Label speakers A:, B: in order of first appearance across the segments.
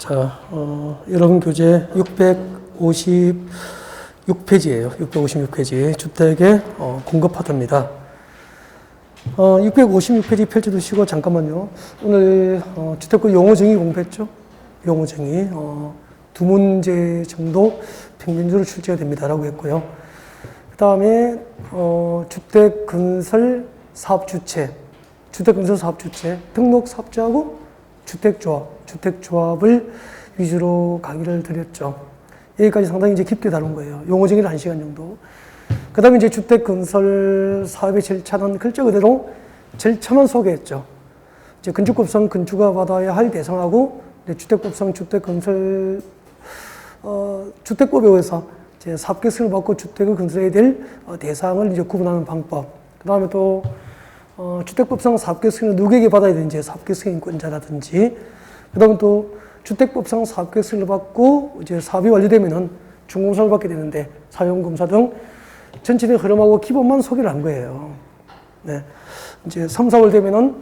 A: 자, 여러분 교재 656페이지예요. 656페이지. 주택의 공급 파트입니다. 656페이지 펼쳐두시고 잠깐만요. 오늘 주택구 용어 정의 공부했죠? 용어 정의. 두 문제 정도 평균적으로 출제가 됩니다라고 했고요. 그 다음에 주택 건설 사업 주체, 주택 건설 사업 주체, 등록 사업자하고 주택조합을 위주로 강의를 드렸죠. 여기까지 상당히 이제 깊게 다룬 거예요. 용어 정의를 1시간 정도. 그 다음에 이제 주택 건설 사업의 절차는 글자 그대로 절차만 소개했죠. 이제 건축법상 건축가 받아야 할 대상하고, 주택법상 주택 건설, 주택법에 의해서 이제 사업계획서를 받고 주택을 건설해야 될 대상을 이제 구분하는 방법. 그 다음에 또, 주택법상 사업계획서를 누구에게 받아야 되는지, 사업계획서 인권자라든지, 그 다음에 또 주택법상 사업계획서를 받고 이제 사업이 완료되면은 준공사를 받게 되는데, 사용검사 등 전체적인 흐름하고 기본만 소개를 한 거예요. 네. 이제 3, 4월 되면은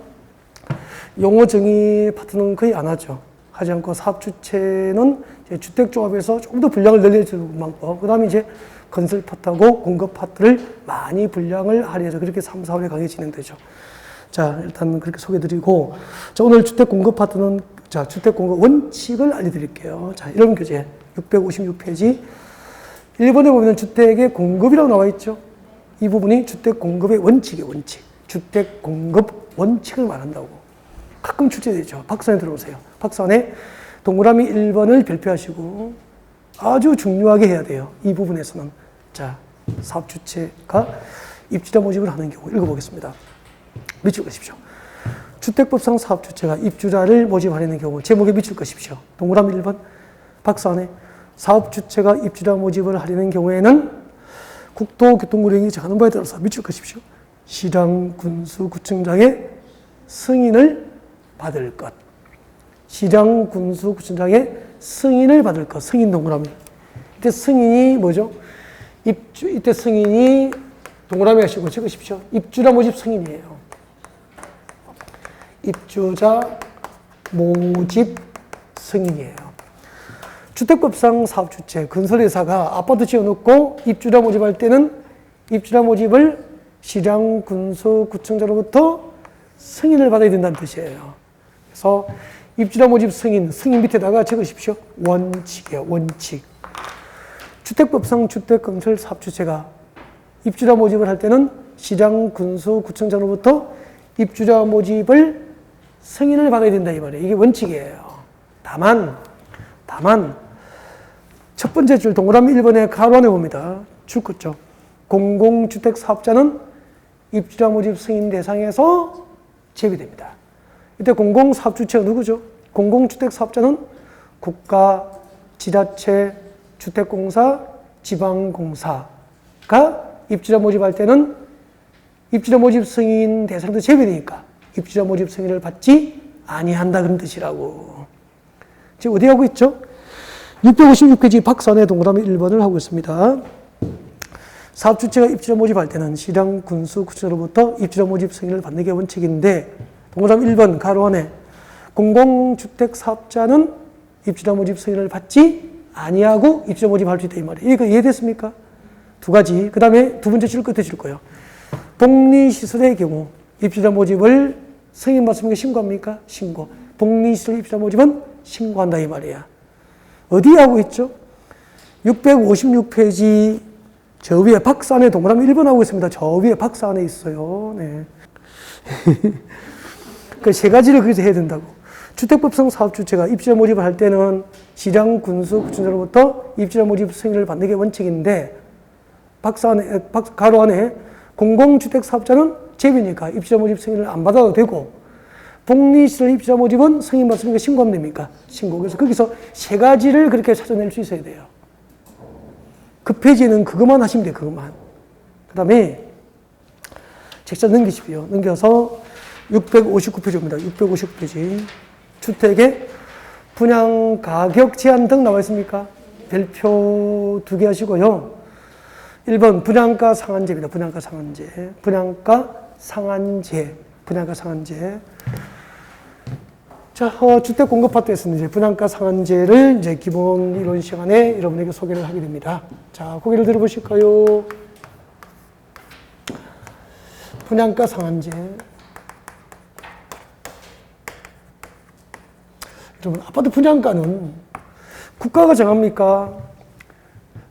A: 용어 정의 파트는 거의 안 하죠. 하지 않고 사업 주체는 이제 주택조합에서 조금 더 분량을 늘려주는 방법. 그 다음에 이제 건설 파트하고 공급 파트를 많이 분량을 할애해서 그렇게 3, 4월에 강의 진행되죠. 자, 일단 그렇게 소개드리고, 자, 오늘 주택 공급 파트는, 자, 주택 공급 원칙을 알려드릴게요. 자, 여러분 교재 656페이지. 1번에 보면 주택의 공급이라고 나와 있죠. 이 부분이 주택 공급의 원칙이에요, 원칙. 주택 공급 원칙을 말한다고. 가끔 출제되죠. 박스 안에 들어오세요. 박스 안에 동그라미 1번을 별표하시고 아주 중요하게 해야 돼요. 이 부분에서는. 자, 사업 주체가 입주자 모집을 하는 경우 읽어보겠습니다. 미칠 것이십시오. 주택법상 사업 주체가 입주자를 모집하려는 경우 제목에 미칠 것이십시오. 동그라미 1번 박스 안에 사업 주체가 입주자 모집을 하려는 경우에는 국토교통부령이 정하는 바에 따라서 미칠 것이십시오. 시장, 군수, 구청장의 승인을 받을 것. 시장, 군수, 구청장의 승인을 받을 것. 승인 동그라미. 이때 승인이 뭐죠? 이때 승인이 동그라미 하시고 적으십시오. 입주자 모집 승인이에요. 입주자 모집 승인이에요. 주택법상 사업주체, 건설회사가 아파트 지어놓고 입주자 모집할 때는 입주자 모집을 시장, 군수, 구청장으로부터 승인을 받아야 된다는 뜻이에요. 그래서 입주자 모집 승인 밑에다가 적으십시오. 원칙이에요, 원칙. 주택법상 주택건설 사업주체가 입주자 모집을 할 때는 시장, 군수, 구청장으로부터 입주자 모집을 승인을 받아야 된다 이 말이에요. 이게 원칙이에요. 다만 첫 번째 줄 동그라미 1번에 가로 안에 봅니다. 줄것죠. 공공주택 사업자는 입주자 모집 승인 대상에서 제외됩니다. 이때 공공사업주체가 누구죠? 공공주택 사업자는 국가, 지자체, 주택공사, 지방공사가 입주자 모집할 때는 입주자 모집 승인 대상도 제외되니까 입주자 모집 승인을 받지 아니한다 그런 뜻이라고. 지금 어디 하고 있죠? 656페이지 박스 안에 동그라미 1번을 하고 있습니다. 사업주체가 입주자 모집할 때는 시장, 군수, 구청으로부터 입주자 모집 승인을 받는 게 원칙인데, 동그라미 1번 가로 안에 공공주택 사업자는 입주자 모집 승인을 받지 아니하고 입주자 모집할 수 있다 이 말이에요. 이거 이해됐습니까? 두 가지. 그 다음에 두 번째 줄 끝에 줄 거예요. 복리시설의 경우 입주자 모집을 승인 받습니까? 신고합니까? 신고. 복리시설 입주자 모집은 신고한다 이 말이야. 어디에 하고 있죠? 656페이지 저 위에 박스 안에 동그라미 1번 하고 있습니다. 저 위에 박스 안에 있어요. 네. 그 세 가지를 그래서 해야 된다고. 주택법상 사업주체가 입주자 모집을 할 때는 시장, 군수, 구청장으로부터 입주자 모집 승인을 받는 게 원칙인데, 가로 안에 공공주택 사업자는 제외니까 입주자 모집 승인을 안 받아도 되고, 복리시설 입주자 모집은 승인 받습니까? 신고하면 됩니까? 신고. 그래서 거기서 세 가지를 그렇게 찾아낼 수 있어야 돼요. 그 페이지에는 그것만 하시면 돼요, 그것만. 그 다음에 책자 넘기십시오. 넘겨서 659페이지입니다. 659페이지. 주택의 분양 가격 제한 등 나와 있습니까? 별표 2개 하시고요. 1번 분양가 상한제입니다. 분양가 상한제. 분양가 상한제. 자, 주택 공급 파트에서는 이제 분양가 상한제를 이제 기본 이론 시간에 여러분에게 소개를 하게 됩니다. 자, 고개를 들어보실까요? 분양가 상한제. 여러분, 아파트 분양가는 국가가 정합니까?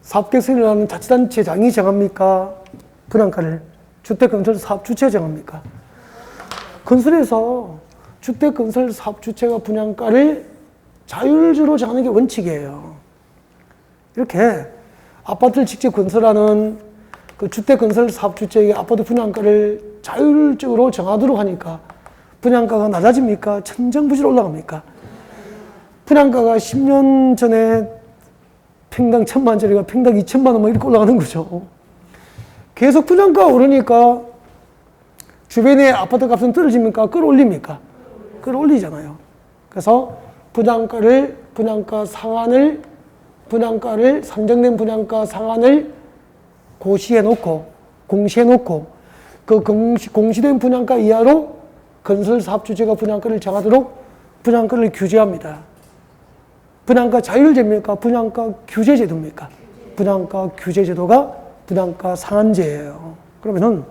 A: 사업계획서를 하는 자치단체장이 정합니까? 분양가를. 주택건설 사업 주체가 정합니까? 건설에서 주택건설 사업 주체가 분양가를 자율적으로 정하는 게 원칙이에요. 이렇게 아파트를 직접 건설하는 그 주택건설 사업 주체의 아파트 분양가를 자율적으로 정하도록 하니까 분양가가 낮아집니까? 천정부지로 올라갑니까? 분양가가 10년 전에 평당 1,000만짜리가 평당 2,000만 원 막 이렇게 올라가는 거죠. 계속 분양가가 오르니까 주변의 아파트 값은 떨어집니까? 끌어올립니까? 끌어올리잖아요. 그래서 분양가를 상정된 분양가 상한을 공시해놓고 그 공시된 분양가 이하로 건설사업 주체가 분양가를 정하도록 분양가를 규제합니다. 분양가 자율제입니까? 분양가 규제제도입니까? 분양가 규제제도가 분양가 상한제예요. 그러면은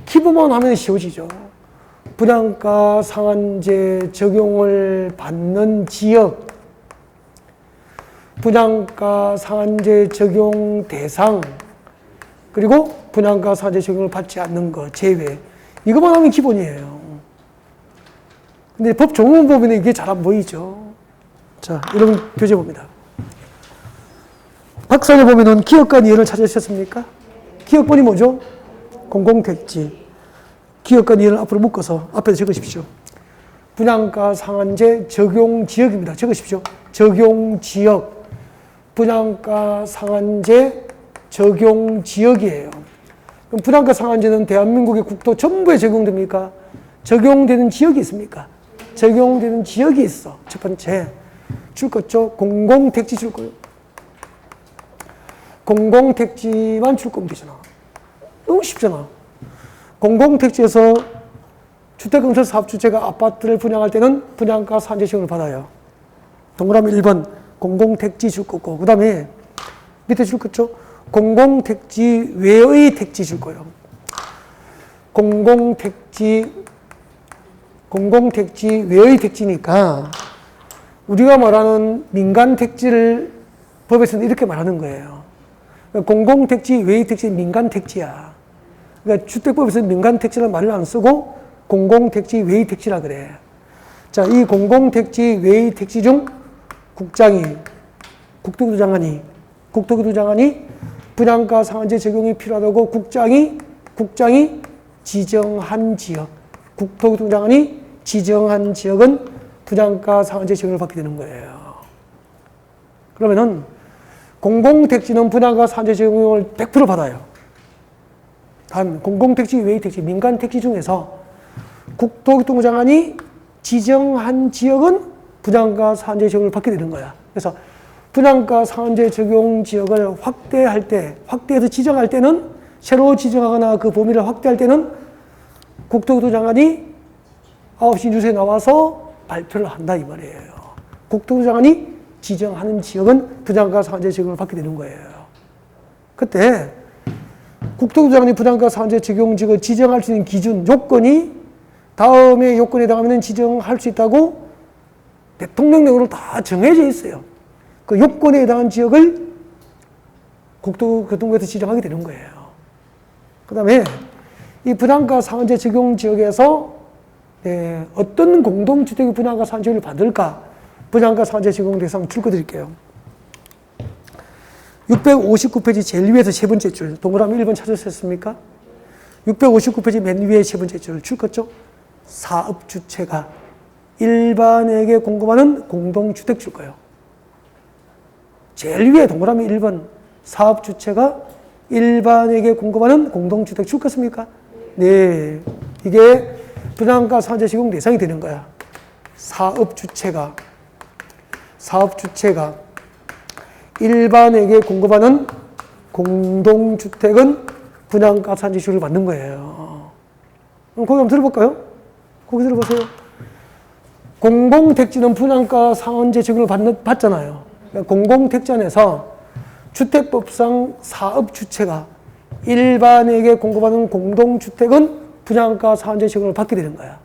A: 기본만 하면 쉬워지죠. 분양가 상한제 적용을 받는 지역, 분양가 상한제 적용 대상, 그리고 분양가 상한제 적용을 받지 않는 것 제외. 이것만 하면 기본이에요. 근데 법 종문법에는 이게 잘 안 보이죠. 자, 여러분 교재 봅니다. 박사에 보면은 기업간 이해를 찾으셨습니까? 기업번이 뭐죠? 공공택지. 기업간 이해를 앞으로 묶어서 앞에서 적으십시오. 분양가 상한제 적용 지역입니다. 적으십시오. 적용 지역. 분양가 상한제 적용 지역이에요. 그럼 분양가 상한제는 대한민국의 국토 전부에 적용됩니까? 적용되는 지역이 있습니까? 적용되는 지역이 있어. 첫 번째, 줄 거죠? 공공택지 줄 거예요. 공공택지만 줄 거면 되잖아. 너무 쉽잖아. 공공택지에서 주택건설 사업주체가 아파트를 분양할 때는 분양가 상한제 적용을 받아요. 동그라미 1번 공공택지 줄 거고, 그 다음에 밑에 줄 거죠? 공공택지 외의 택지 줄 거예요. 공공택지 외의 택지니까 우리가 말하는 민간택지를 법에서는 이렇게 말하는 거예요. 공공택지 외의 택지는 민간택지야. 그러니까 주택법에서는 민간택지라는 말을 안 쓰고 공공택지 외의 택지라 그래. 자, 이 공공택지 외의 택지 중 국토교토 장관이 분양가 상한제 적용이 필요하다고 국장이 지정한 지역, 국토교토 장관이 지정한 지역은 분양가 상한제 적용을 받게 되는 거예요. 그러면은 공공택지는 분양가 상한제 적용을 100% 받아요. 단 공공택지 외의 택지, 민간택지 중에서 국토교통부 장관이 지정한 지역은 분양가 상한제 적용을 받게 되는 거야. 그래서 분양가 상한제 적용 지역을 확대해서 지정할 때는, 새로 지정하거나 그 범위를 확대할 때는 국토교토부 장관이 9시 뉴스에 나와서 발표를 한다 이 말이에요. 국토교토부 장관이 지정하는 지역은 분양가 상한제 적용을 받게 되는 거예요. 그때 국토교토부 장관이 분양가 상한제 적용 지역을 지정할 수 있는 기준, 요건이 다음에 요건에 해당하면 지정할 수 있다고 대통령령으로 다 정해져 있어요. 그 요건에 해당한 지역을 국토교통부에서 지정하게 되는 거예요. 그 다음에 이 분양가 상한제 적용 지역에서 어떤 공동주택의 분양가 상한제를 받을까? 분양가 상한제 적용 대상 줄 거 드릴게요. 659페이지 제일 위에서 세 번째 줄, 동그라미 1번 찾으셨습니까? 659페이지 맨 위에 세 번째 줄 줄 거죠? 사업주체가 일반에게 공급하는 공동주택 줄 거예요. 제일 위에 동그라미 1번 사업주체가 일반에게 공급하는 공동주택 줄 것입니까? 네. 이게 분양가 상한제 적용 대상이 되는 거야. 사업주체가 일반에게 공급하는 공동주택은 분양가 상한제 적용을 받는 거예요. 그럼 거기 한번 들어볼까요? 거기 들어보세요. 공공택지는 분양가 상한제 적용을 받잖아요. 그러니까 공공택지 안에서 주택법상 사업주체가 일반에게 공급하는 공동주택은 분양가 상한제 적용을 받게 되는 거야.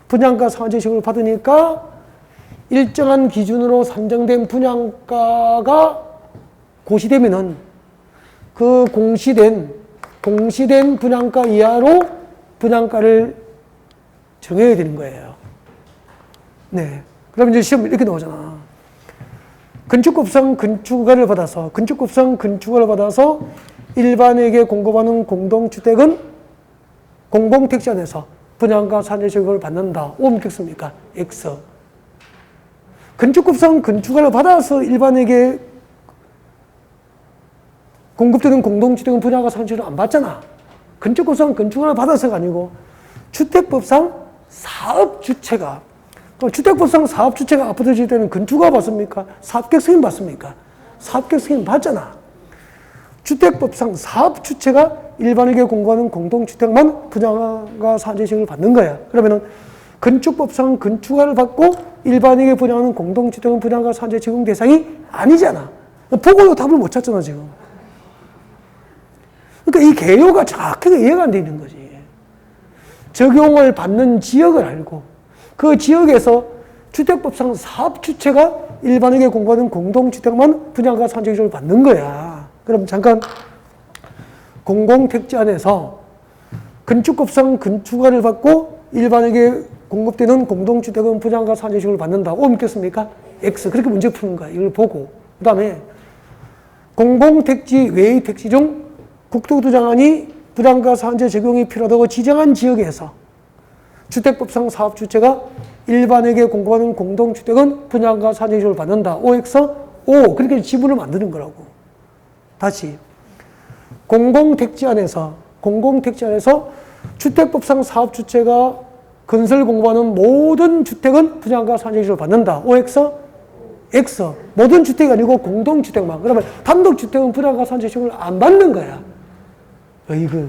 A: 분양가 상한제 적용을 받으니까 일정한 기준으로 산정된 분양가가 고시되면은 그 공시된 분양가 이하로 분양가를 정해야 되는 거예요. 네. 그럼 이제 시험 이렇게 나오잖아. 건축법상 건축허가를 받아서 일반에게 공급하는 공동주택은 공공택지 안에서 분양가 상한제 적용을 받는다. O 믿겠습니까? X. 건축법상 건축허가를 받아서 일반에게 공급되는 공동주택은 분양가 상한제를 안 받잖아. 건축법상 건축허가를 받아서가 아니고 주택법상 사업주체가, 주택법상 사업주체가 앞으로질 때는 건축허가 받습니까? 사업계획 승인 받습니까? 사업계획 승인 받잖아. 주택법상 사업주체가 일반에게 공급하는 공동주택만 분양가 상한제 적용을 받는 거야. 그러면은 건축법상 건축허가를 받고 일반에게 분양하는 공동주택은 분양가 상한제 적용 대상이 아니잖아. 보고도 답을 못 찾잖아, 지금. 그러니까 이 개요가 정확하게 이해가 안 돼 있는 거지. 적용을 받는 지역을 알고 그 지역에서 주택법상 사업주체가 일반에게 공급하는 공동주택만 분양가 상한제 적용을 받는 거야. 그럼 잠깐 공공택지 안에서 건축법상 건축허가를 받고 일반에게 공급되는 공동주택은 분양가 상한제 적용을 받는다. O 믿겠습니까? X. 그렇게 문제 푸는 거야. 이걸 보고. 그 다음에 공공택지 외의 택지 중 국토부 장관이 분양가 상한제 적용이 필요하다고 지정한 지역에서 주택법상 사업주체가 일반에게 공급하는 공동주택은 분양가 상한제 적용을 받는다. OX, O. 그렇게 지문을 만드는 거라고. 다시. 공공택지 안에서 주택법상 사업주체가 건설 공급하는 모든 주택은 분양가 상한제 적용을 받는다. OX, X. 모든 주택이 아니고 공동주택만. 그러면 단독주택은 분양가 상한제 적용을 안 받는 거야. 어이구.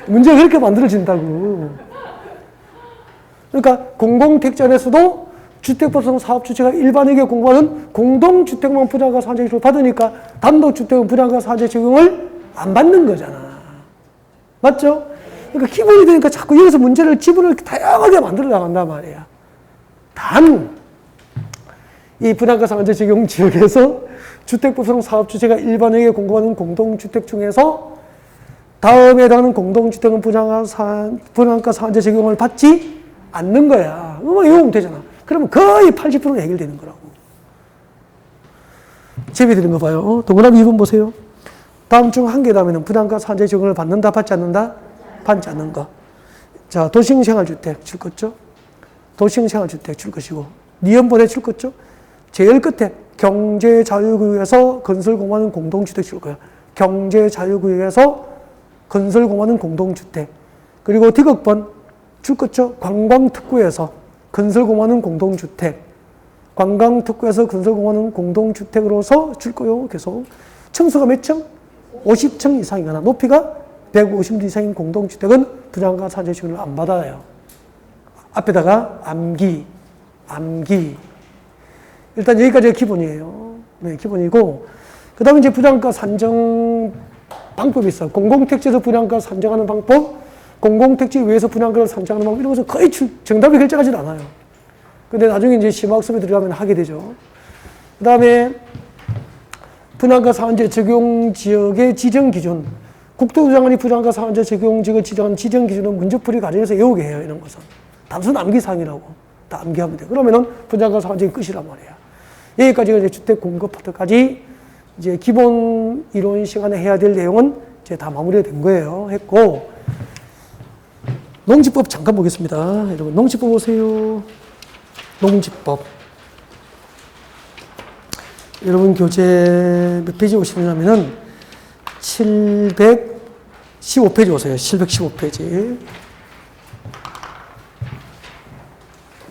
A: 문제가 그렇게 만들어진다고. 그러니까 공공택지 안에서도 주택법상 사업주체가 일반에게 공급하는 공동주택만 분양가 상한제 적용을 받으니까 단독주택은 분양가 상한제 적용을 안 받는 거잖아. 맞죠? 그러니까 기본이 되니까 자꾸 여기서 문제를 지분을 다양하게 만들어 나간단 말이야. 단, 이 분양가 상한제 적용 지역에서 주택법상 사업주체가 일반에게 공급하는 공동주택 중에서 다음에 해당하는 공동주택은 분양가 상한제 적용을 받지 않는 거야. 그거 외우면 되잖아. 그러면 거의 80%가 해결되는 거라고. 재미되는 거 봐요. 동그라미 2번 보세요. 다음 중 한 개 다음에는 분양가 상한제 적용을 받는다, 받지 않는다? 받지 않는 거. 자, 도시생활주택 줄 거죠? 도시생활주택 줄 것이고, 니은번에 줄 거죠? 제일 끝에 경제자유구역에서 건설공하는 공동주택 줄 거야. 경제자유구역에서 건설공하는 공동주택. 그리고 디귿번 줄 거죠? 관광특구에서 건설공하는 공동주택. 관광특구에서 건설공하는 공동주택으로서 줄 거요. 계속. 층수가 몇 층? 50층 이상이거나 높이가 150m 이상인 공동주택은 분양가 상한제 적용을 안 받아요. 앞에다가 암기. 일단 여기까지가 기본이에요. 네, 기본이고. 그 다음에 이제 분양가 산정 방법이 있어요. 공공택지에서 분양가 산정하는 방법, 공공택지 외에서 분양가를 산정하는 방법, 이런 것은 거의 정답이 결정하진 않아요. 근데 나중에 이제 심화학습에 들어가면 하게 되죠. 그 다음에 분양가 상한제 적용 지역의 지정 기준. 국토부 장관이 분양가 상한제 적용 지역을 지정한 지정 기준은 문제풀이 과정에서 외우게 해요. 이런 것은. 단순 암기사항이라고. 다 암기하면 돼. 그러면은 분양가 상한제의 끝이란 말이야. 여기까지가 이제 주택 공급 파트까지 이제 기본 이론 시간에 해야 될 내용은 이제 다 마무리가 된 거예요. 했고, 농지법 잠깐 보겠습니다. 여러분, 농지법 보세요. 농지법. 여러분, 교재 몇 페이지 오시냐면은 715페이지 오세요. 715페이지.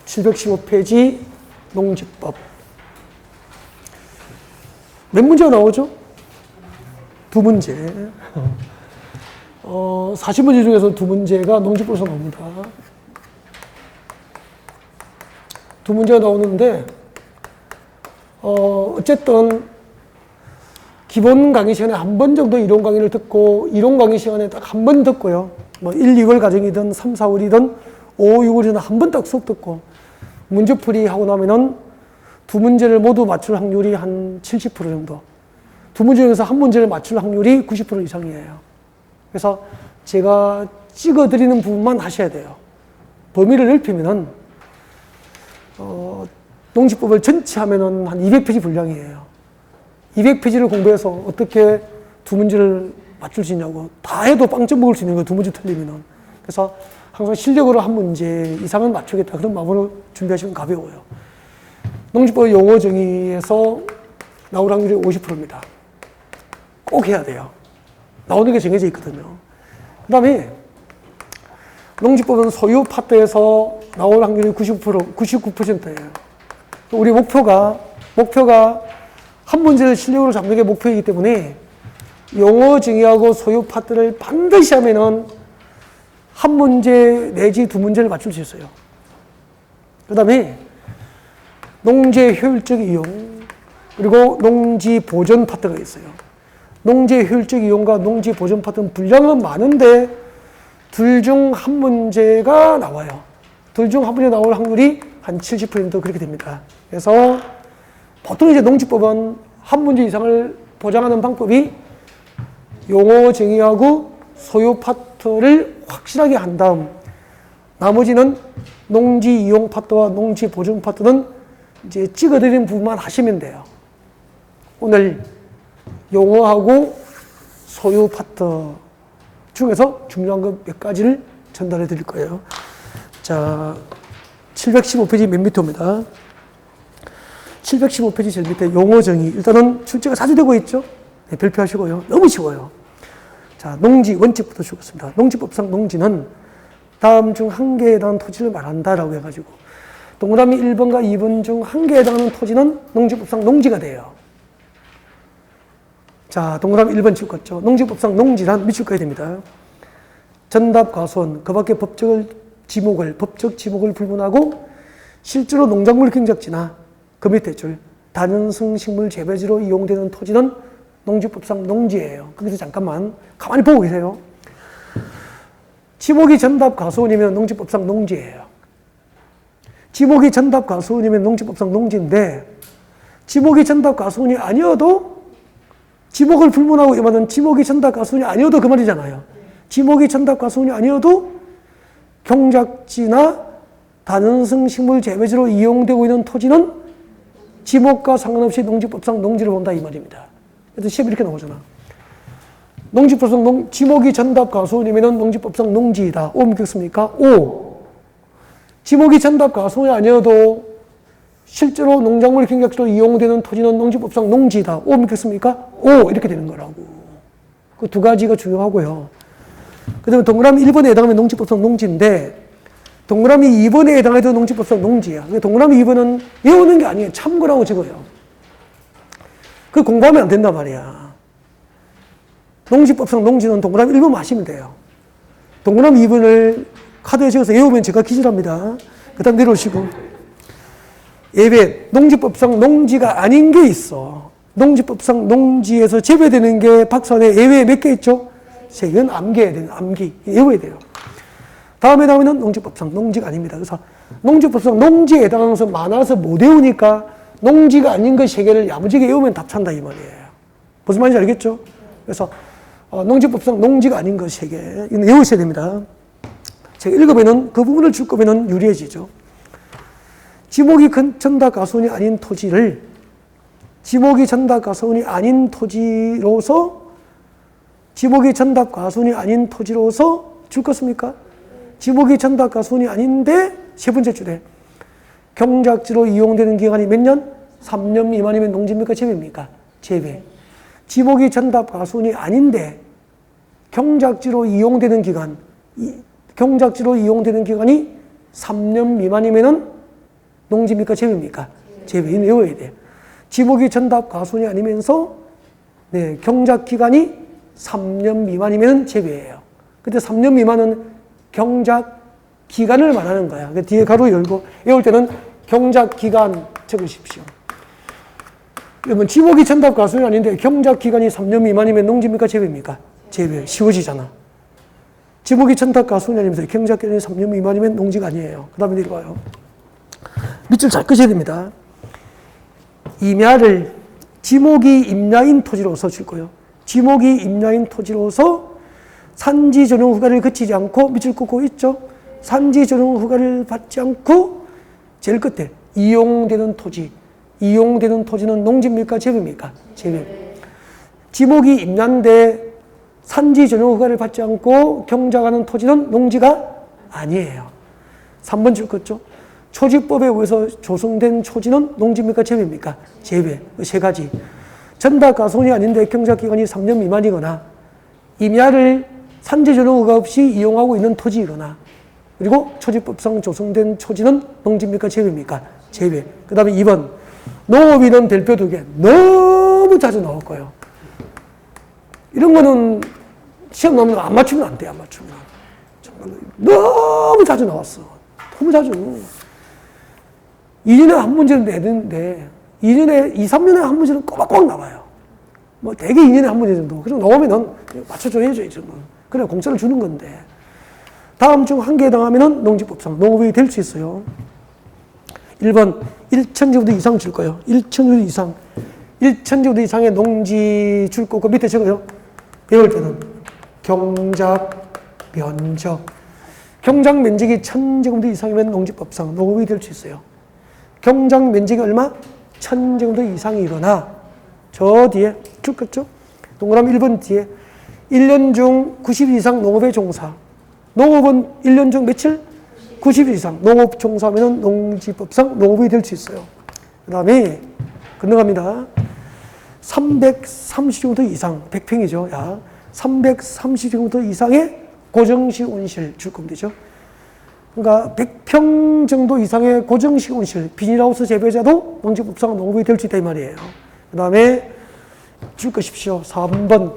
A: 715페이지 농지법. 몇 문제가 나오죠? 2문제. 40문제 중에서 2문제가 농지법에서 나옵니다. 두 문제가 나오는데, 어쨌든, 기본 강의 시간에 한 번 정도 이론 강의를 듣고, 이론 강의 시간에 딱 한 번 듣고요. 뭐 1, 2월 과정이든 3, 4월이든 5, 6월이든 한 번 딱 수업 듣고, 문제풀이 하고 나면은 두 문제를 모두 맞출 확률이 한 70% 정도. 두 문제 중에서 한 문제를 맞출 확률이 90% 이상이에요. 그래서 제가 찍어드리는 부분만 하셔야 돼요. 범위를 넓히면은, 농지법을 전체 하면은 한 200페이지 분량이에요. 200페이지를 공부해서 어떻게 두 문제를 맞출 수 있냐고. 다 해도 빵점 먹을 수 있는 거예요. 두 문제 틀리면은. 그래서 항상 실력으로 한 문제 이상은 맞추겠다. 그런 마음으로 준비하시면 가벼워요. 농지법 용어 정의에서 나올 확률이 50%입니다. 꼭 해야 돼요. 나오는 게 정해져 있거든요. 그 다음에 농지법은 소유 파트에서 나올 확률이 99%예요. 우리 목표가 한 문제를 실력으로 잡는 게 목표이기 때문에 용어 정의하고 소유 파트를 반드시 하면은 한 문제 내지 두 문제를 맞출 수 있어요. 그 다음에 농지의 효율적 이용, 그리고 농지 보존 파트가 있어요. 농지의 효율적 이용과 농지 보존 파트는 분량은 많은데 둘 중 한 문제가 나와요. 둘 중 한 문제 나올 확률이 한 70% 그렇게 됩니다. 그래서 보통 이제 농지법은 한 문제 이상을 보장하는 방법이 용어 정의하고 소유 파트를 확실하게 한 다음 나머지는 농지 이용 파트와 농지 보존 파트는 이제 찍어드리는 부분만 하시면 돼요. 오늘 용어하고 소유 파트 중에서 중요한 것 몇 가지를 전달해 드릴 거예요. 자, 715페이지 맨 밑입니다. 715페이지 제일 밑에 용어 정의. 일단은 출제가 자주 되고 있죠? 네, 별표하시고요. 너무 쉬워요. 자, 농지 원칙부터 주겠습니다. 농지법상 농지는 다음 중 한 개에 해당하는 토지를 말한다라고 해가지고 동그라미 1번과 2번 중 한 개에 해당하는 토지는 농지법상 농지가 돼요. 자, 동그라미 1번 찍었죠. 농지법상 농지란 밑줄 까야 됩니다. 전답 과수원, 그 밖에 법적 지목을 불문하고 실제로 농작물 경작지나 그 밑에 줄 다연성 식물 재배지로 이용되는 토지는 농지법상 농지예요. 거기서 잠깐만 가만히 보고 계세요. 지목이 전답 과수원이면 농지법상 농지예요. 지목이 전답 과수원이면 농지법상 농지인데 지목이 전답 과수원이 아니어도 지목을 불문하고 이 말은 지목이 전답 과수원이 아니어도 그 말이잖아요. 지목이 전답 과수원이 아니어도 경작지나 다연성 식물 재배지로 이용되고 있는 토지는 지목과 상관없이 농지법상 농지를 본다 이 말입니다. 그래서 시험 이렇게 나오잖아. 농지법상 지목이 전답 과수원이면 농지법상 농지이다. O 믿겠습니까? O. 지목이 전답 과수원이 아니어도 실제로 농작물 경작지로 이용되는 토지는 농지법상 농지이다. O 믿겠습니까? O. 이렇게 되는 거라고. 그 두 가지가 중요하고요. 그 다음에 동그라미 1번에 해당하면 농지법상 농지인데 동그라미 2번에 해당해도 농지법상 농지야. 동그라미 2번은 외우는 게 아니에요. 참고라고 적어요. 그 공부하면 안 된단 말이야. 농지법상 농지는 동그라미 1번만 하시면 돼요. 동그라미 2번을 카드에 적어서 외우면 제가 기절합니다. 그 다음 내려오시고. 예외, 농지법상 농지가 아닌 게 있어. 농지법상 농지에서 제외되는 게 박스안에 예외 몇 개 있죠? 3개는 암기해야 돼요. 암기. 외워야 돼요. 다음에 나오면 농지법상 농지가 아닙니다. 그래서 농지법상 농지에 해당하는 것은 많아서 못 외우니까 농지가 아닌 것 3개를 야무지게 외우면 답 찬다 이 말이에요. 무슨 말인지 알겠죠? 그래서 농지법상 농지가 아닌 것 3개. 이건 외우셔야 됩니다. 제가 읽으면은 그 부분을 줄 거면은 유리해지죠. 지목이 전답 과수원이 아닌 토지를 지목이 전답 과수원이 아닌 토지로서 지목이 전답 과수원이 아닌 토지로서 줄 것입니까? 지목이 전답 과수원이 아닌데 세 번째 줄에 경작지로 이용되는 기간이 몇 년? 3년 미만이면 농지입니까? 재배입니까? 재배. 지목이 전답 과수원이 아닌데 경작지로 이용되는 기간, 경작지로 이용되는 기간이 3년 미만이면은 농지입니까? 재배입니까? 재배. 이는 외워야 돼요. 지목이 전답 과수원이 아니면서 네, 경작 기간이 3년 미만이면 재배예요. 근데 3년 미만은 경작 기간을 말하는 거야. 뒤에 가로 열고 외울 때는 경작기간 적으십시오. 여러분 지목이 천답 가수는 아닌데 경작기간이 3년 미만이면 농지입니까? 재배입니까? 재배. 쉬워지잖아. 지목이 천답 가수는 아니면서 경작기간이 3년 미만이면 농지가 아니에요. 그 다음에 내려와요. 밑줄 잘 끄셔야 됩니다. 임야를 지목이 임야인 토지로서 줄 거예요. 지목이 임야인 토지로서 산지 전용 허가를 거치지 않고 밑줄 긋고 있죠. 산지 전용 허가를 받지 않고 제일 끝에 이용되는 토지. 이용되는 토지는 농지입니까? 재배입니까? 재배. 지목이 임야인데 산지 전용 허가를 받지 않고 경작하는 토지는 농지가 아니에요. 3번 줄 긋죠. 초지법에 의해서 조성된 초지는 농지입니까? 재배입니까? 재배. 세 가지. 전답 가손이 아닌데 경작기간이 3년 미만이거나 임야를 산지 전용 허가 없이 이용하고 있는 토지이거나 그리고 초지법상 조성된 초지는 농지입니까? 재배입니까? 재배. 그 다음에 2번. 농업인은 별표 2개. 너무 자주 나올 거예요. 이런 거는 시험 나오면 안 맞추면 안 돼, 안 맞추면. 정말 너무 자주 나왔어. 너무 자주. 2년에 한 문제는 내는데 2년에, 2, 3년에 한 문제는 꼬박꼬박 나와요. 뭐 대개 2년에 한 문제 정도. 그리고 나오면은 맞춰줘야죠, 이 정도는. 그래, 공짜를 주는 건데. 다음 중 한 개에 해당하면은 농지법상 농업이 될 수 있어요. 1번, 1,000제곱미터 이상 줄 거예요. 1,000제곱미터 이상. 1,000제곱미터 이상의 농지 줄 거고 밑에 적어요. 배울 때는 경작 면적. 경작 면적이 1,000제곱미터 이상이면 농지법상 농업이 될 수 있어요. 경작 면적이 얼마? 1,000제곱미터 이상이거나 저 뒤에 쭉 긋죠? 동그라미 1번 뒤에 1년 중 90일 이상 농업에 종사. 농업은 1년 중 며칠? 90일 이상. 농업 종사하면 농지법상 농업이 될 수 있어요. 그 다음에 건너갑니다. 330제곱미터 이상, 100평이죠. 야, 330제곱미터 이상의 고정식 온실 줄 거면 되죠. 그러니까 100평 정도 이상의 고정식 온실, 비닐하우스 재배자도 농지법상 농업이 될 수 있다 이 말이에요. 그 다음에 줄 것입시오. 3번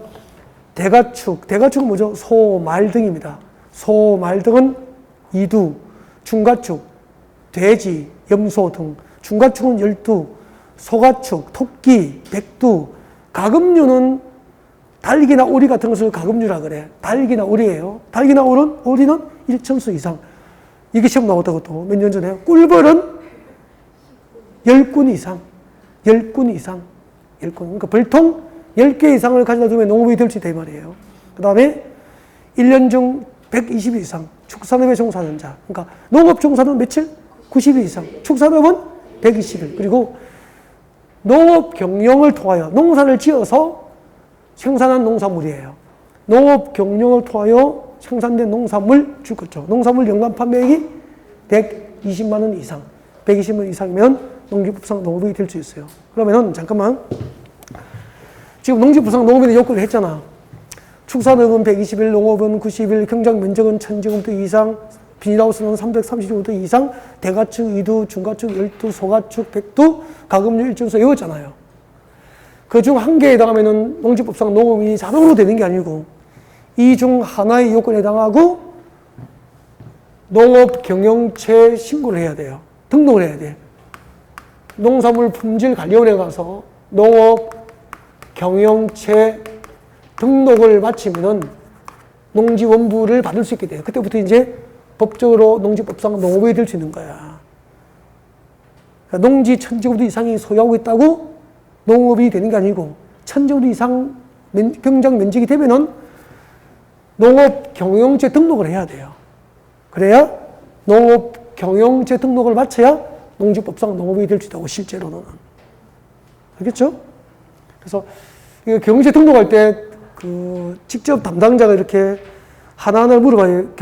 A: 대가축. 대가축은 뭐죠? 소, 말 등입니다. 소, 말 등은 이두, 중가축, 돼지, 염소 등. 중가축은 12, 소가축, 토끼, 백두. 가금류는 닭이나 오리 같은 것을 가금류라 그래. 닭이나 오리예요. 닭이나 오리는 1,000수 이상. 이게 시험 나왔다고 또 몇 년 전에. 꿀벌은 10군 이상. 10군 이상. 10군. 그러니까 벌통 10개 이상을 가져다 두면 농업이 될 수 있다 이 말이에요. 그 다음에 1년 중 120일 이상 축산업에 종사하는 자. 그러니까 농업 종사는 며칠? 90일 이상. 축산업은 120일. 그리고 농업 경영을 통하여 농사를 지어서 생산한 농산물이에요. 농업 경영을 통하여 생산된 농산물 줄 거죠. 농산물 연간 판매액이 120만 원 이상. 120만 원 이상이면 농지법상 농업이 될 수 있어요. 그러면은 잠깐만. 지금 농지법상 농업인의 요건을 했잖아. 축산업은 120일, 농업은 90일, 경작 면적은 1,000제곱미터 이상, 비닐하우스는 330제곱미터 이상, 대가축, 이두, 중가축, 12, 소가축, 백두, 가금류 일정수 외웠잖아요. 그 중 한 개에 해당하면 농지법상 농업이 자동으로 되는 게 아니고 이 중 하나의 요건에 해당하고 농업 경영체 신고를 해야 돼요. 등록을 해야 돼. 농산물 품질 관리원에 가서 농업 경영체 등록을 마치면은 농지원부를 받을 수 있게 돼요. 그때부터 이제 법적으로 농지법상 농업이 될 수 있는 거야. 그러니까 농지 1,000제곱미터 이상이 소유하고 있다고 농업이 되는 게 아니고 1,000제곱미터 이상 경작 면적이 되면은 농업 경영체 등록을 해야 돼요. 그래야 농업 경영체 등록을 마쳐야 농지법상 농업이 될 수 있다고 실제로는. 알겠죠? 그래서 경영체 등록할 때 직접 담당자가 이렇게 하나하나 물어봐요.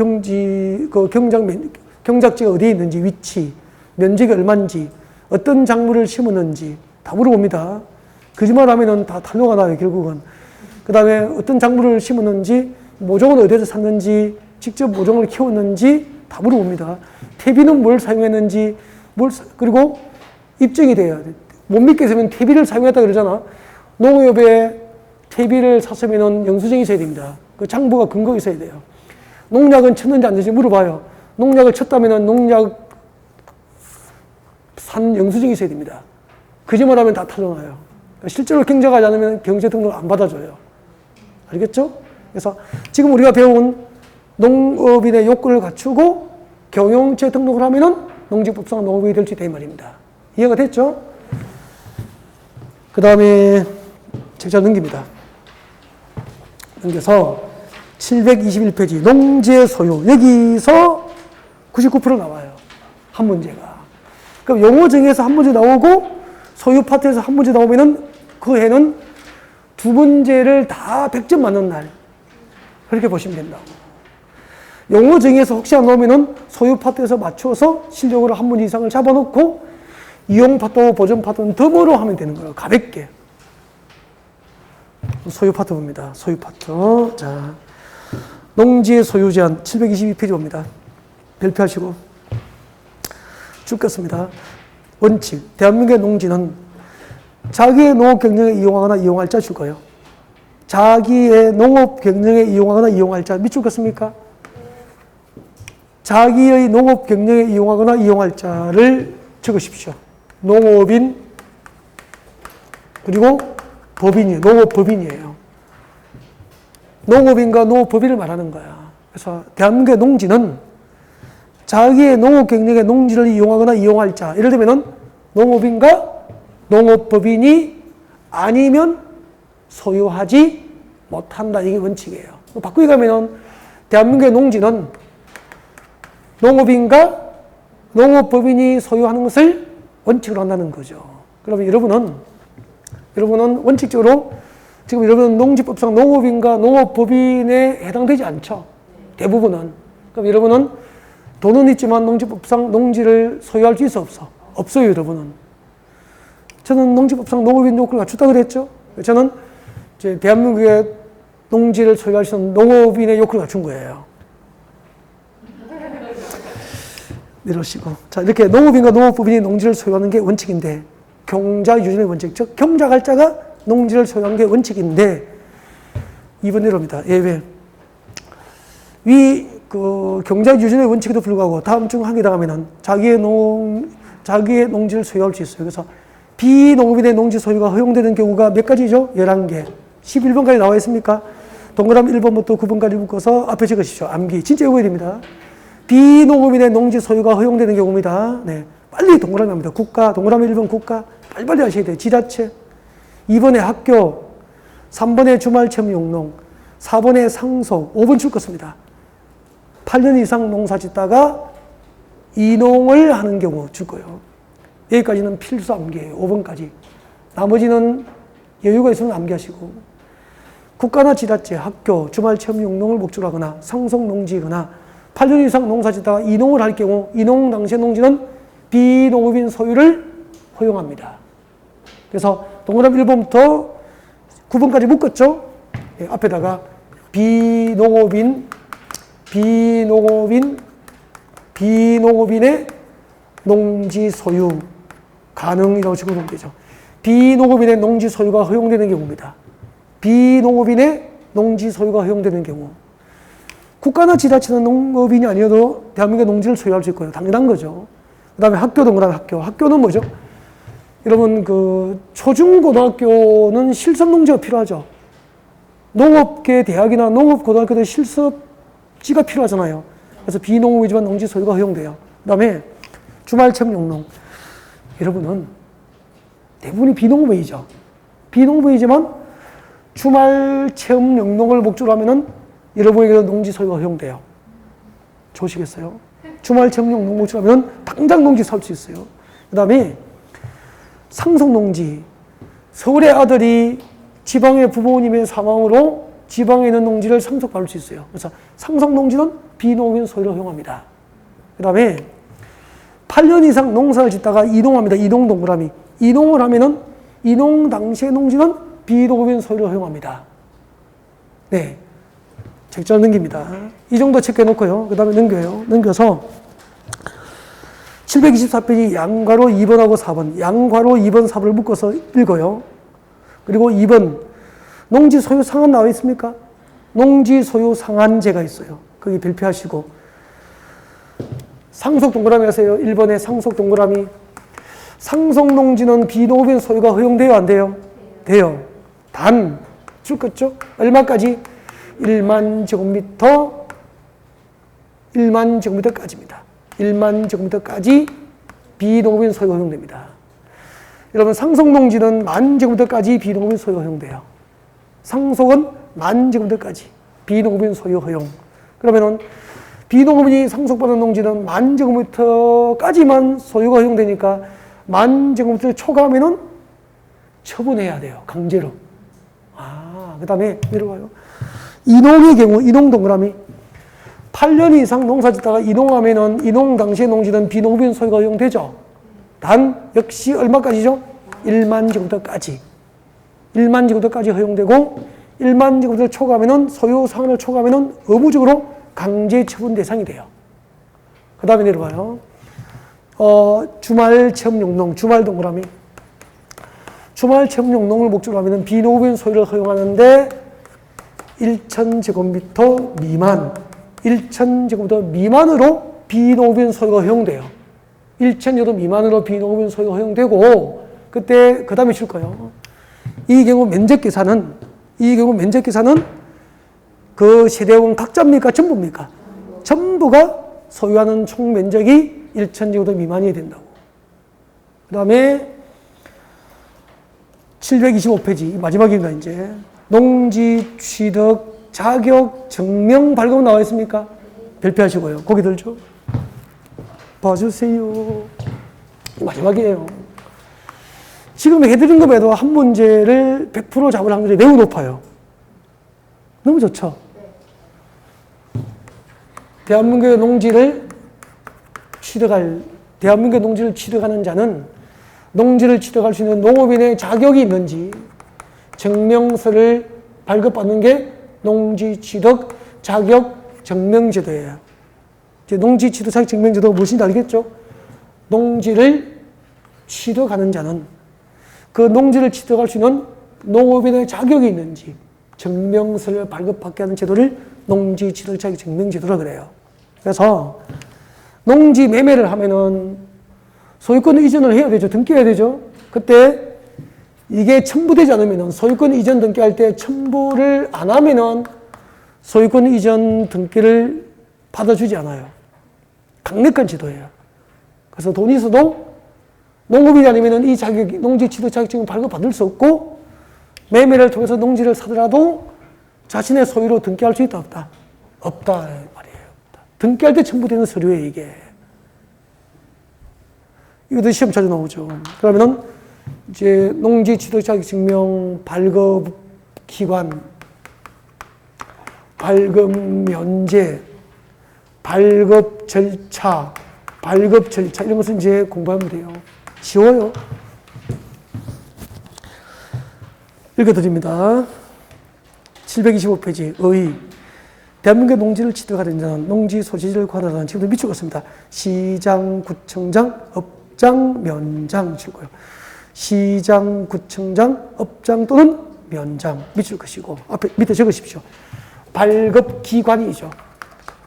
A: 경작지가 어디에 있는지, 위치, 면적이 얼마인지, 어떤 작물을 심었는지 다 물어봅니다. 거짓말 하면은 다 탄로가 나요, 결국은. 그 다음에 어떤 작물을 심었는지, 모종은 어디에서 샀는지, 직접 모종을 키웠는지 다 물어봅니다. 퇴비는 뭘 사용했는지, 그리고 입증이 돼야 돼. 못 믿겠으면 퇴비를 사용했다 그러잖아. 농협에 퇴비를 샀으면 영수증이 있어야 됩니다. 그 장부가 근거가 있어야 돼요. 농약은 쳤는지 안 쳤는지 물어봐요. 농약을 쳤다면 농약 산 영수증이 있어야 됩니다. 거짓말하면 다 탈로나요. 실제로 경작하지 않으면 경제 등록을 안 받아줘요. 알겠죠? 그래서 지금 우리가 배운 농업인의 요건을 갖추고 경영체 등록을 하면은 농지법상 농업이 될 수 있다 이 말입니다. 이해가 됐죠? 그 다음에 제가 넘깁니다. 넘겨서 721페이지 농지의 소유. 여기서 99% 나와요. 한 문제가. 그럼 용어 정의에서 한 문제 나오고 소유 파트에서 한 문제 나오면은 그 해는 두 문제를 다 100점 맞는 날. 그렇게 보시면 된다고. 용어 정의에서 혹시 안 나오면은 소유 파트에서 맞춰서 실력으로 한 문제 이상을 잡아놓고 이용 파트와 보전 파트는 덤으로 하면 되는 거예요. 가볍게. 소유 파트 봅니다. 소유 파트. 자, 농지의 소유 제한 722페이지 봅니다. 별표하시고 쭉 겠습니다. 원칙. 대한민국의 농지는 자기의 농업 경영에 이용하거나 이용할 자 줄 거예요. 자기의 농업 경영에 이용하거나 이용할 자 밑줄 겠습니까? 자기의 농업 경영에 이용하거나 이용할 자를 적으십시오. 농업인 그리고 법인이에요. 농업법인이에요. 농업인과 농업법인을 말하는 거야. 그래서 대한민국의 농지는 자기의 농업 경영에 농지를 이용하거나 이용할 자. 예를 들면 농업인과 농업법인이 아니면 소유하지 못한다. 이게 원칙이에요. 바꾸기 가면은 대한민국의 농지는 농업인과 농업법인이 소유하는 것을 원칙으로 한다는 거죠. 그러면 여러분은 원칙적으로 지금 여러분은 농지법상 농업인과 농업법인에 해당되지 않죠. 대부분은. 그럼 여러분은 돈은 있지만 농지법상 농지를 소유할 수 있어 없어? 없어요, 여러분은. 저는 농지법상 농업인 요건을 갖췄다 그랬죠. 저는 이제 대한민국의 농지를 소유할 수 있는 농업인의 요건을 갖춘 거예요. 이러시고. 자, 이렇게 농업인과 농업법인이 농지를 소유하는 게 원칙인데, 경작 유전의 원칙, 즉, 경작할 자가 농지를 소유하는 게 원칙인데, 2번 이럽니다. 예외. 경작 유전의 원칙에도 불구하고 다음 중 한 개 당하면은 자기의 농지를 소유할 수 있어요. 그래서 비농업인의 농지 소유가 허용되는 경우가 몇 가지죠? 11개. 11번까지 나와 있습니까? 동그라미 1번부터 9번까지 묶어서 앞에 적으십시오. 암기. 진짜 외워야 됩니다. 비농업인의 농지 소유가 허용되는 경우입니다. 네. 빨리 동그라미 합니다. 국가, 동그라미 1번 국가. 빨리빨리 하셔야 돼요. 지자체. 2번에 학교. 3번에 주말체험 용농. 4번에 상속. 5번 줄 것입니다. 8년 이상 농사 짓다가 이농을 하는 경우 줄 거예요. 여기까지는 필수 암기예요. 5번까지. 나머지는 여유가 있으면 암기하시고. 국가나 지자체, 학교, 주말체험 용농을 목적으로 하거나 상속농지거나 8년 이상 농사 짓다가 이농을 할 경우 이농 당시의 농지는 비농업인 소유를 허용합니다. 그래서 동그라미 1번부터 9번까지 묶었죠? 예, 앞에다가 비농업인의 농지 소유 가능이라고 적어놓으면 되죠. 비농업인의 농지 소유가 허용되는 경우입니다. 비농업인의 농지 소유가 허용되는 경우. 국가나 지자체는 농업인이 아니어도 대한민국의 농지를 소유할 수 있고요. 당연한 거죠. 그 다음에 학교 동그라미 학교. 학교는 뭐죠? 여러분, 초중고등학교는 실습농지가 필요하죠. 농업계 대학이나 농업고등학교도 실습지가 필요하잖아요. 그래서 비농업이지만 농지 소유가 허용돼요. 그 다음에 주말체험 용농. 여러분은 대부분이 비농업이죠. 비농업이지만 주말체험 용농을 목적으로 하면은 여러분에게도 농지 소유가 허용돼요. 좋으시겠어요? 주말체험 용농 목적으로 하면 당장 농지 살 수 있어요. 그 다음에 상속농지. 서울의 아들이 지방의 부모님의 사망으로 지방에 있는 농지를 상속받을 수 있어요. 그래서 상속농지는 비농업인 소유를 허용합니다. 그 다음에 8년 이상 농사를 짓다가 이농합니다. 이농 동그라미. 이농을 하면은 이농 당시의 농지는 비농업인 소유를 허용합니다. 네. 책자를 넘깁니다. 이 정도 체크해놓고요. 그 다음에 넘겨요. 넘겨서 724페이지 양괄호 2번하고 4번. 양괄호 2번, 4번을 묶어서 읽어요. 그리고 2번. 농지 소유 상한 나와 있습니까? 농지 소유 상한제가 있어요. 거기 별표하시고. 상속 동그라미 하세요. 1번에 상속 동그라미. 상속농지는 비농업인 소유가 허용돼요, 안 돼요? 돼요. 단, 줄 것죠? 얼마까지? 1만 제곱미터까지입니다. 1만 제곱미터까지 비농업인 소유가 허용됩니다. 여러분, 상속농지는 10,000제곱미터까지 비농업인 소유가 허용돼요. 상속은 10,000제곱미터까지 비농업인 소유 허용. 그러면은 비농업인이 상속받은 농지는 10,000제곱미터까지만 소유가 허용되니까 10,000제곱미터 초과하면은 처분해야 돼요. 강제로. 그 다음에 내려와요. 이농의 경우, 이농 동그라미. 8년 이상 농사 짓다가 이농하면은 이농 당시의 농지는 비농업인 소유가 허용되죠. 단, 역시 얼마까지죠? 1만 제곱미터까지. 1만 제곱미터까지 허용되고, 1만 제곱미터 초과하면은, 소유 상한을 초과하면은 의무적으로 강제 처분 대상이 돼요. 그 다음에 내려와요. 주말 체험용농, 주말 동그라미. 주말 체험용농을 목적으로 하면은 비농업인 소유를 허용하는데 1,000제곱미터 미만, 1,000제곱미터 미만으로 비농업인 소유가 허용돼요. 1,000제곱미터 미만으로 비농업인 소유가 허용되고, 그때 그 다음에 줄 거예요. 이 경우 면적 계산은 그 세대원 각자입니까? 전부입니까? 전부가 소유하는 총 면적이 1,000제곱미터 미만이 된다고. 그 다음에 725페이지 마지막입니다. 이제 농지 취득 자격 증명 발급 나와 있습니까? 별표하시고요. 고개 들죠. 봐주세요. 마지막이에요. 지금 해드린 것에도 한 문제를 100% 잡을 확률이 매우 높아요. 너무 좋죠? 대한민국의 농지를 취득하는 자는 농지를 취득할 수 있는 농업인의 자격이 있는지 증명서를 발급받는 게 농지 취득 자격 증명제도예요. 이제 농지 취득 자격 증명제도가 무엇인지 알겠죠? 농지를 취득하는 자는 그 농지를 취득할 수 있는 농업인의 자격이 있는지 증명서를 발급받게 하는 제도를 농지 취득 자격 증명제도라 그래요. 그래서 농지 매매를 하면은 소유권 이전을 해야 되죠. 등기해야 되죠. 그때 이게 첨부되지 않으면은 소유권 이전 등기할 때 첨부를 안 하면은 소유권 이전 등기를 받아주지 않아요. 강력한 제도예요. 그래서 돈이 있어도 농업인이 아니면은 이 자격이 농지 취득 자격증을 발급받을 수 없고 매매를 통해서 농지를 사더라도 자신의 소유로 등기할 수 있다 없다? 없다 말이에요. 없다. 등기할 때 첨부되는 서류에 이게. 이것도 시험 자주 나오죠. 그러면은 이제 농지 취득 자격 증명 발급 기관, 발급 면제, 발급 절차 이런 것은 이제 공부하면 돼요. 쉬워요. 읽어드립니다. 725페이지 의 대한민국의 농지를 취득하는 자는 농지 소지를 관할하는 지금도 밑줄 긋습니다. 시장, 구청장, 업장, 면장 칠고요. 시장, 구청장, 업장 또는 면장 밑줄 긋으시고 앞에 밑에 적으십시오. 발급기관이죠.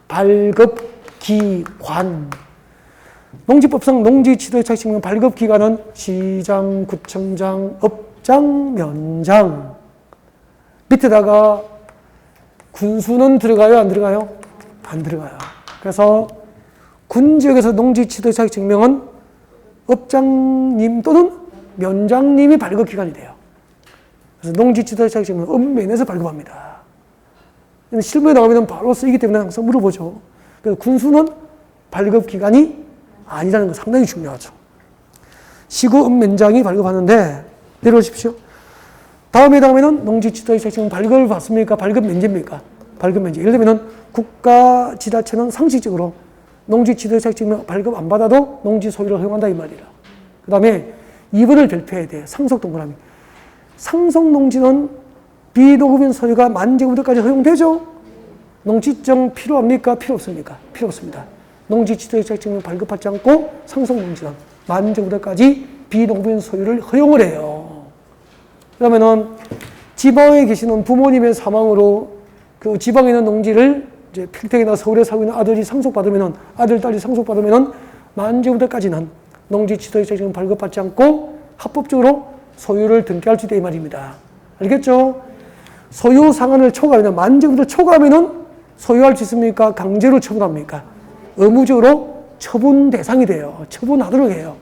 A: 발급기관. 농지법상 농지 취득 자격 증명 발급기관은 시장, 구청장, 업장, 면장. 밑에다가 군수는 들어가요? 안 들어가요? 안 들어가요. 그래서 군지역에서 농지 취득 자격 증명은 업장님 또는 면장님이 발급기관이 돼요. 그래서 농지 취득 자격 증명은 읍면에서 발급합니다. 실무에 나오면 바로 쓰이기 때문에 항상 물어보죠. 그래서 군수는 발급기관이 아니라는 거 상당히 중요하죠. 시구 읍면장이 발급하는데 내려오십시오. 다음에는 농지 취득 자격 증명 발급을 받습니까? 발급 면제입니까? 발급 면제. 예를 들면 국가 지자체는 상식적으로 농지 취득 자격 증명 발급 안 받아도 농지 소유를 허용한다 이 말이라. 그 다음에 2번을 별표해야 돼. 상속 동그라미. 상속 농지는 비농업인 소유가 10,000제곱미터까지 허용되죠? 농지증 필요합니까? 필요 없습니까? 필요 없습니다. 농지 취득 자격 증명 발급받지 않고 상속 농지는 10,000제곱미터까지 비농업인 소유를 허용을 해요. 그러면은 지방에 계시는 부모님의 사망으로 그 지방에 있는 농지를 이제 평택이나 서울에 살고 있는 아들이 상속받으면은 아들, 딸이 상속받으면은 10,000제곱미터까지는 농지 취득자격증 발급받지 않고 합법적으로 소유를 등기할 수 있다 이 말입니다. 알겠죠? 소유 상한을 초과하면, 만점부터 초과하면은 소유할 수 있습니까? 강제로 처분합니까? 의무적으로 처분 대상이 돼요. 처분하도록 해요.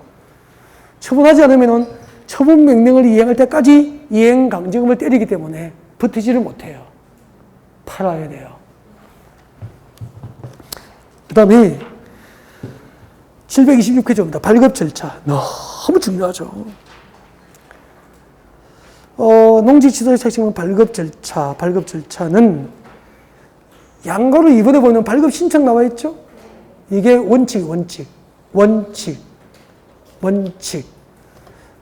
A: 처분하지 않으면은 처분 명령을 이행할 때까지 이행 강제금을 때리기 때문에 버티지를 못해요. 팔아야 돼요. 그 다음에 726회조입니다. 발급 절차. 너무 중요하죠. 농지 취득자격증 발급 절차는 양가로 이번에 보면 발급 신청 나와 있죠? 이게 원칙.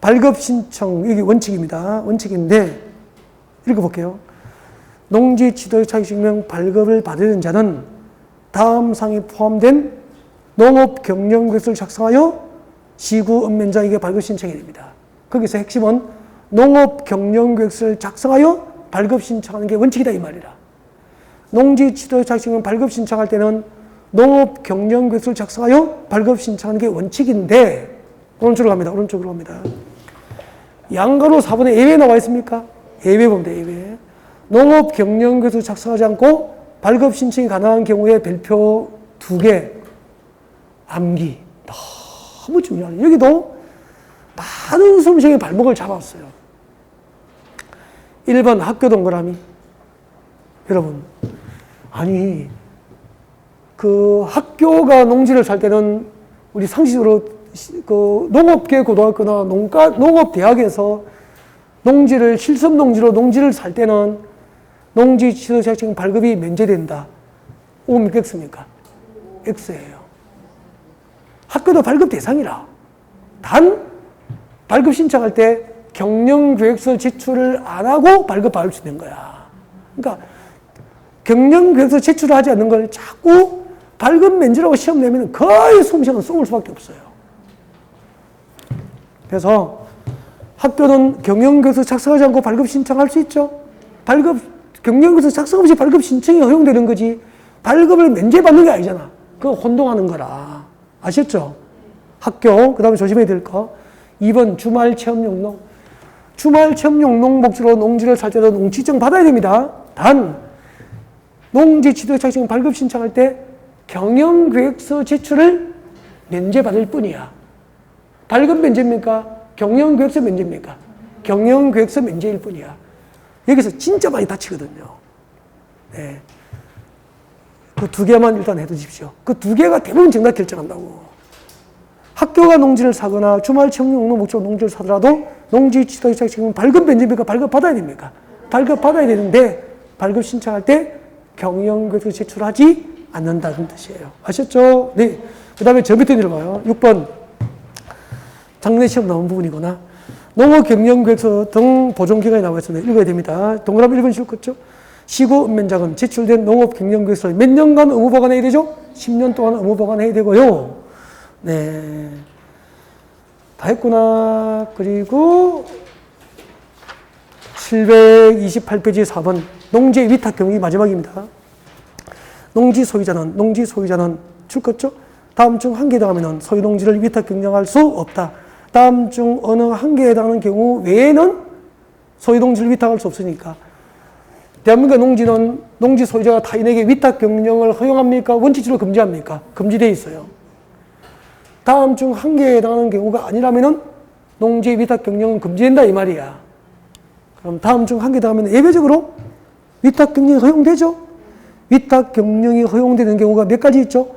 A: 발급 신청, 이게 원칙입니다. 원칙인데, 읽어볼게요. 농지 취득자격증 발급을 받은 자는 다음 사항이 포함된 농업 경영계획서를 작성하여 시구 읍면장에게 발급 신청해야 됩니다. 거기서 핵심은 농업 경영계획서를 작성하여 발급 신청하는 게 원칙이다 이 말이라. 농지 취득자격증 발급 신청할 때는 농업 경영계획서를 작성하여 발급 신청하는 게 원칙인데, 오른쪽으로 갑니다. 양가로 4번에 예외 나와 있습니까? 예외 봅니다. 예외. 농업 경영계획서 작성하지 않고 발급 신청이 가능한 경우에 별표 2개 암기. 너무 중요하네요. 여기도 많은 수험생의 발목을 잡았어요. 1번 학교 동그라미. 여러분, 아니 그 학교가 농지를 살 때는 우리 상식적으로 그 농업계 고등학교나 농업대학에서 농지를 실습 농지를 살 때는 농지 취득자격증 발급이 면제된다. O입니까? X입니까? X예요. 학교도 발급 대상이라. 단 발급 신청할 때 경영계획서 제출을 안 하고 발급받을 수 있는 거야. 그러니까 경영계획서 제출을 하지 않는 걸 자꾸 발급 면제라고 시험 내면 거의 수험생은 쏘을 수밖에 없어요. 그래서 학교는 경영계획서 작성하지 않고 발급 신청할 수 있죠. 경영계획서 작성 없이 발급 신청이 허용되는 거지 발급을 면제받는 게 아니잖아. 그거 혼동하는 거라. 아셨죠? 학교, 그 다음에 조심해야 될 거. 2번 주말 체험 용농. 주말 체험 용농 목적으로 농지를 살 때도 농지증 받아야 됩니다. 단 농지 취득자격증 발급 신청할 때 경영계획서 제출을 면제받을 뿐이야. 발급 면제입니까? 경영계획서 면제입니까? 경영계획서 면제일 뿐이야. 여기서 진짜 많이 다치거든요. 네. 그 2개만 일단 해두십시오. 그 2개가 대부분 정답 결정한다고. 학교가 농지를 사거나 주말 체험 용농 목적으로 농지를 사더라도 농지 취득자격증 발급 면제입니까? 발급 받아야 됩니까? 발급 받아야 되는데 발급 신청할 때 경영계획서 제출하지 않는다는 뜻이에요. 아셨죠? 네. 그 다음에 저 밑에 내려가요. 6번. 작년에 시험 나온 부분이거나 농업 경영계획서 등 보존기간이 나와 있습니다. 읽어야 됩니다. 동그라미 1번 씌웠겠죠? 시구 읍면장은 제출된 농업 경영계획서를 몇 년간 의무 보관해야 되죠? 10년 동안 의무 보관해야 되고요. 네. 다 했구나. 그리고 728페이지 4번. 농지의 위탁 경영이 마지막입니다. 농지 소유자는 줄것죠? 다음 중 한 개에 해당하면 소유 농지를 위탁 경영할 수 없다. 다음 중 어느 한 개에 해당하는 경우 외에는 소유 농지를 위탁할 수 없으니까. 대한민국 농지는 농지 소유자가 타인에게 위탁 경영을 허용합니까? 원칙적으로 금지합니까? 금지되어 있어요. 다음 중 한 개에 해당하는 경우가 아니라면은 농지 위탁 경영은 금지된다 이 말이야. 그럼 다음 중 한 개에 해당하면 예외적으로 위탁 경영이 허용되죠? 위탁 경영이 허용되는 경우가 몇 가지 있죠?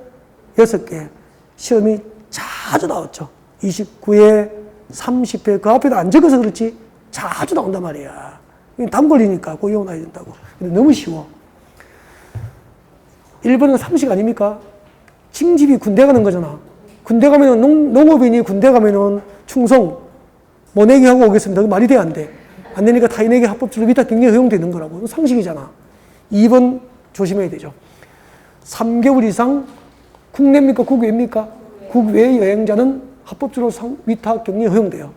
A: 6개. 시험이 자주 나왔죠. 29회, 30회, 그 앞에도 안 적어서 그렇지 자주 나온단 말이야. 담 걸리니까 그거 외워놔야 된다고. 근데 너무 쉬워. 1번은 상식 아닙니까? 징집이 군대 가는 거잖아. 군대 가면은 농업인이 군대 가면은 충성, 모내기 하고 오겠습니다. 그 말이 돼, 안 돼? 안 되니까 타인에게 합법적으로 위탁 경영이 허용되는 거라고. 상식이잖아. 2번 조심해야 되죠. 3개월 이상 국내입니까? 국외입니까? 국외 여행자는 합법적으로 위탁 경영이 허용돼요.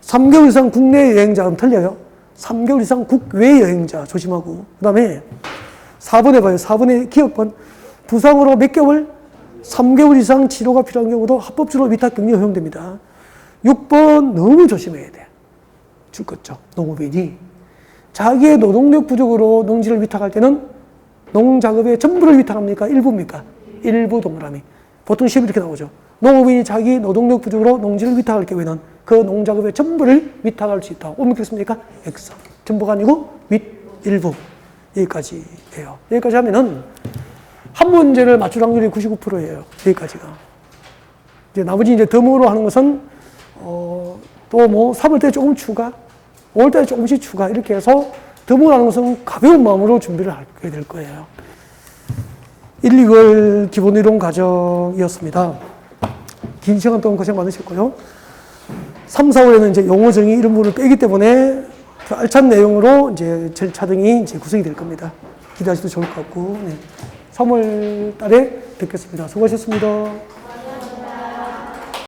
A: 3개월 이상 국내 여행자는 틀려요. 3개월 이상 국외 여행자 조심하고. 그 다음에 4번에 봐요. 4번의 기억번. 부상으로 몇 개월? 3개월 이상 치료가 필요한 경우도 합법적으로 위탁 경영이 허용됩니다. 6번 너무 조심해야 돼. 줄것죠. 농업인이 자기의 노동력 부족으로 농지를 위탁할 때는 농작업의 전부를 위탁합니까? 일부입니까? 일부 동그라미. 보통 시험이 이렇게 나오죠. 농업인이 자기 노동력 부족으로 농지를 위탁할 경우에는 그 농작업의 전부를 위탁할 수 있다. 옮기겠습니까? X. 전부가 아니고 일부. 여기까지예요. 여기까지 하면은 한 문제를 맞출 확률이 99%예요. 여기까지가. 이제 나머지 이제 덤으로 하는 것은 또 뭐 3월 때 조금 추가, 5월 때 조금씩 추가 이렇게 해서 덤으로 하는 것은 가벼운 마음으로 준비를 하게 될 거예요. 1, 2월 기본이론 과정이었습니다. 긴 시간 동안 고생 많으셨고요. 3, 4월에는 이제 용어 정의 이런 부분을 빼기 때문에 그 알찬 내용으로 이제 절차 등이 이제 구성이 될 겁니다. 기대하셔도 좋을 것 같고, 네. 3월 달에 뵙겠습니다. 수고하셨습니다.